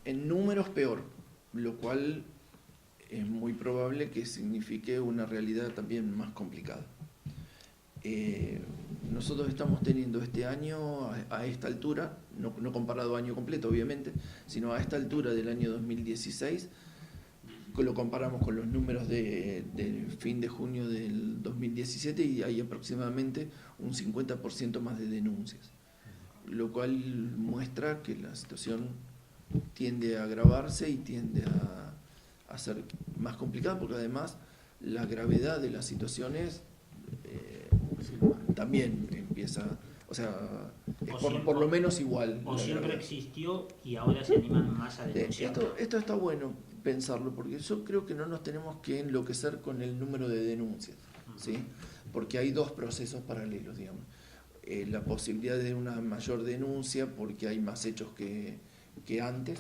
En números peor, lo cual es muy probable que signifique una realidad también más complicada. Nosotros estamos teniendo este año, a esta altura, no comparado año completo obviamente, sino a esta altura del año 2016, lo comparamos con los números del fin de junio del 2017 y hay aproximadamente un 50% más de denuncias, lo cual muestra que la situación tiende a agravarse y tiende a ser más complicada, porque además la gravedad de las situaciones también empieza, o sea, es por lo menos igual. O siempre existió y ahora se animan más a denunciar. Esto está bueno pensarlo, porque yo creo que no nos tenemos que enloquecer con el número de denuncias, ¿sí? Porque hay dos procesos paralelos, digamos. La posibilidad de una mayor denuncia porque hay más hechos que antes,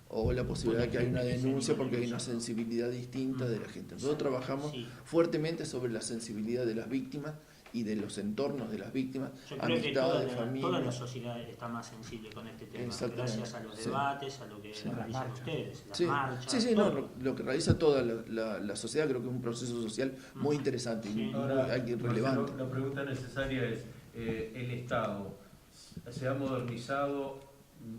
o la posibilidad de que hay una denuncia porque hay una sensibilidad distinta de la gente. Nosotros trabajamos fuertemente sobre la sensibilidad de las víctimas y de los entornos de las víctimas, amistades, familias. Toda la sociedad está más sensible con este tema, gracias a los debates, a lo que realizan ustedes, las marchas. Lo que realiza toda la sociedad creo que es un proceso social muy interesante y muy relevante. La pregunta necesaria es, ¿el Estado se ha modernizado,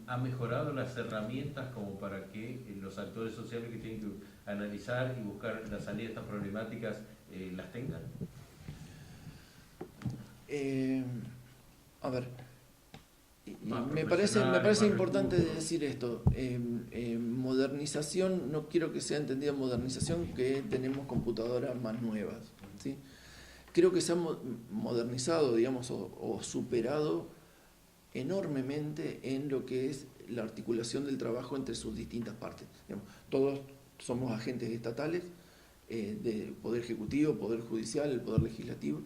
ha mejorado las herramientas como para que los actores sociales que tienen que analizar y buscar la salida de estas problemáticas las tengan? A ver, me parece importante decir esto. Modernización, no quiero que sea entendida modernización que tenemos computadoras más nuevas, ¿sí? Creo que se ha modernizado, digamos, o superado enormemente en lo que es la articulación del trabajo entre sus distintas partes. Digamos, todos somos agentes estatales, del Poder Ejecutivo, Poder Judicial, el Poder Legislativo,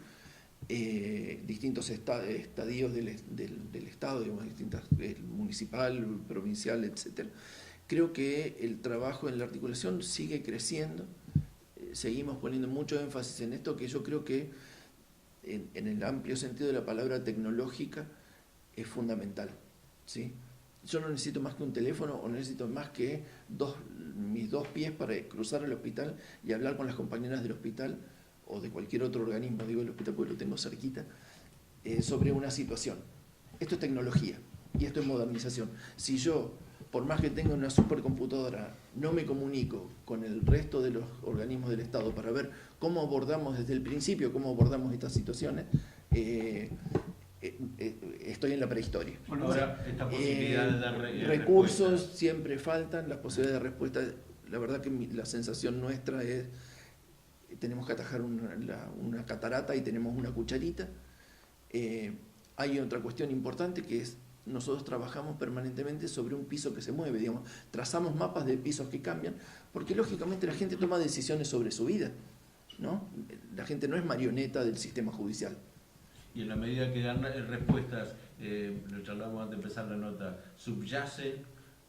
distintos estadios del Estado, digamos, municipal, provincial, etc. Creo que el trabajo en la articulación sigue creciendo, seguimos poniendo mucho énfasis en esto, que yo creo que en el amplio sentido de la palabra tecnológica es fundamental, ¿sí? Yo no necesito más que un teléfono o necesito más que mis dos pies para cruzar el hospital y hablar con las compañeras del hospital o de cualquier otro organismo, digo el hospital porque lo tengo cerquita, sobre una situación. Esto es tecnología y esto es modernización. Si yo, por más que tenga una supercomputadora, no me comunico con el resto de los organismos del Estado para ver cómo abordamos desde el principio, cómo abordamos estas situaciones, estoy en la prehistoria. Bueno, ahora esta posibilidad de dar recursos respuesta. Siempre faltan, las posibilidades de respuesta, la verdad que la sensación nuestra es tenemos que atajar una catarata y tenemos una cucharita. Hay otra cuestión importante que es nosotros trabajamos permanentemente sobre un piso que se mueve, digamos, trazamos mapas de pisos que cambian, porque lógicamente la gente toma decisiones sobre su vida, ¿no? La gente no es marioneta del sistema judicial. Y en la medida que dan respuestas, lo charlamos antes de empezar la nota, subyacen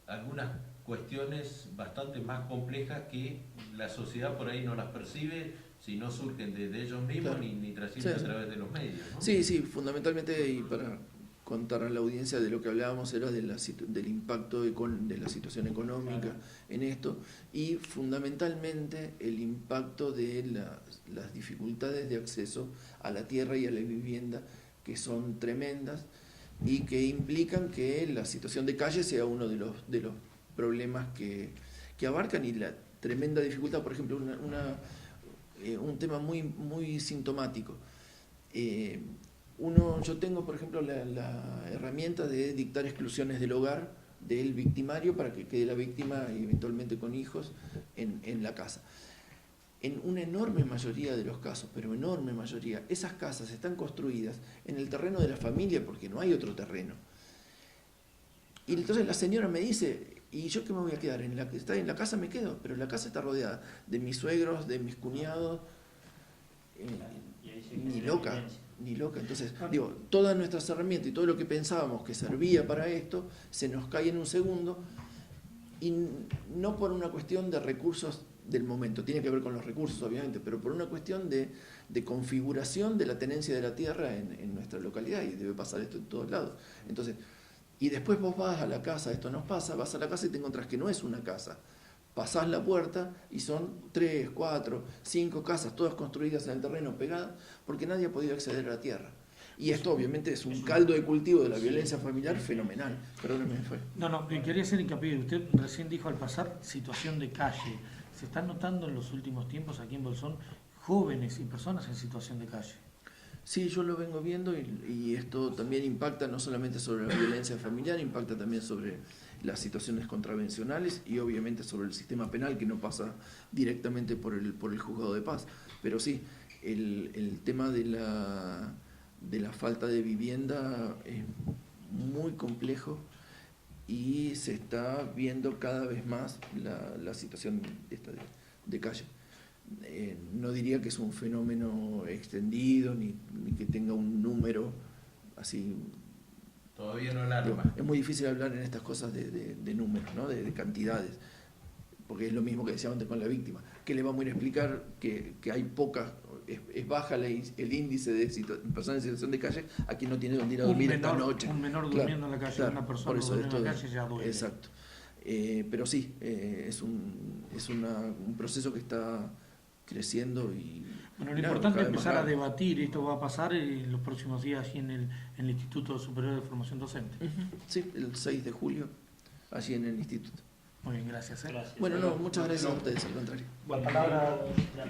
algunas cuestiones bastante más complejas que la sociedad por ahí no las percibe si no surgen de ellos mismos, claro, ni trascienden a través de los medios, ¿no? Sí, fundamentalmente, y para contar a la audiencia de lo que hablábamos era del impacto de la situación económica en esto, y fundamentalmente el impacto de las dificultades de acceso a la tierra y a la vivienda, que son tremendas y que implican que la situación de calle sea uno de los problemas que abarcan, y la tremenda dificultad, por ejemplo, un tema muy sintomático. Yo tengo, por ejemplo, la herramienta de dictar exclusiones del hogar del victimario para que quede la víctima, eventualmente con hijos, en la casa. En una enorme mayoría de los casos, pero enorme mayoría, esas casas están construidas en el terreno de la familia porque no hay otro terreno. Y entonces la señora me dice, ¿y yo qué me voy a quedar? En la casa me quedo, pero la casa está rodeada de mis suegros, de mis cuñados, ni loca. Entonces, digo, todas nuestras herramientas y todo lo que pensábamos que servía para esto, se nos cae en un segundo, y no por una cuestión de recursos del momento, tiene que ver con los recursos obviamente, pero por una cuestión de configuración de la tenencia de la tierra en nuestra localidad, y debe pasar esto en todos lados. Entonces, Y después vos vas a la casa, esto nos pasa, vas a la casa y te encontrás que no es una casa. Pasás la puerta y son 3, 4, 5 casas, todas construidas en el terreno, pegadas, porque nadie ha podido acceder a la tierra. Y esto obviamente es un caldo de cultivo de la violencia familiar fenomenal. Perdóneme, fue. No, quería hacer hincapié. Usted recién dijo al pasar situación de calle. Se están notando en los últimos tiempos aquí en Bolsón jóvenes y personas en situación de calle. Sí, yo lo vengo viendo y esto también impacta no solamente sobre la violencia familiar, impacta también sobre las situaciones contravencionales y obviamente sobre el sistema penal que no pasa directamente por el juzgado de paz. Pero sí, el tema de la falta de vivienda es muy complejo y se está viendo cada vez más la situación de calle. No diría que es un fenómeno extendido ni que tenga un número así. Todavía no alarma. Es muy difícil hablar en estas cosas de números, ¿no? de cantidades, porque es lo mismo que decíamos antes con la víctima. ¿Qué le vamos a ir a explicar que hay pocas, es baja el índice de personas en situación de calle a quien no tiene dónde ir a dormir esta noche? Un menor durmiendo en la calle, una persona durmiendo en la calle ya duele. Exacto. Pero sí, es un proceso que está creciendo y... Bueno, lo importante es empezar a debatir, esto va a pasar en los próximos días allí en el Instituto Superior de Formación Docente. Sí, el 6 de julio, allí en el instituto. Muy bien, gracias. Gracias. Bueno, no, muchas gracias a ustedes, al contrario. La palabra de la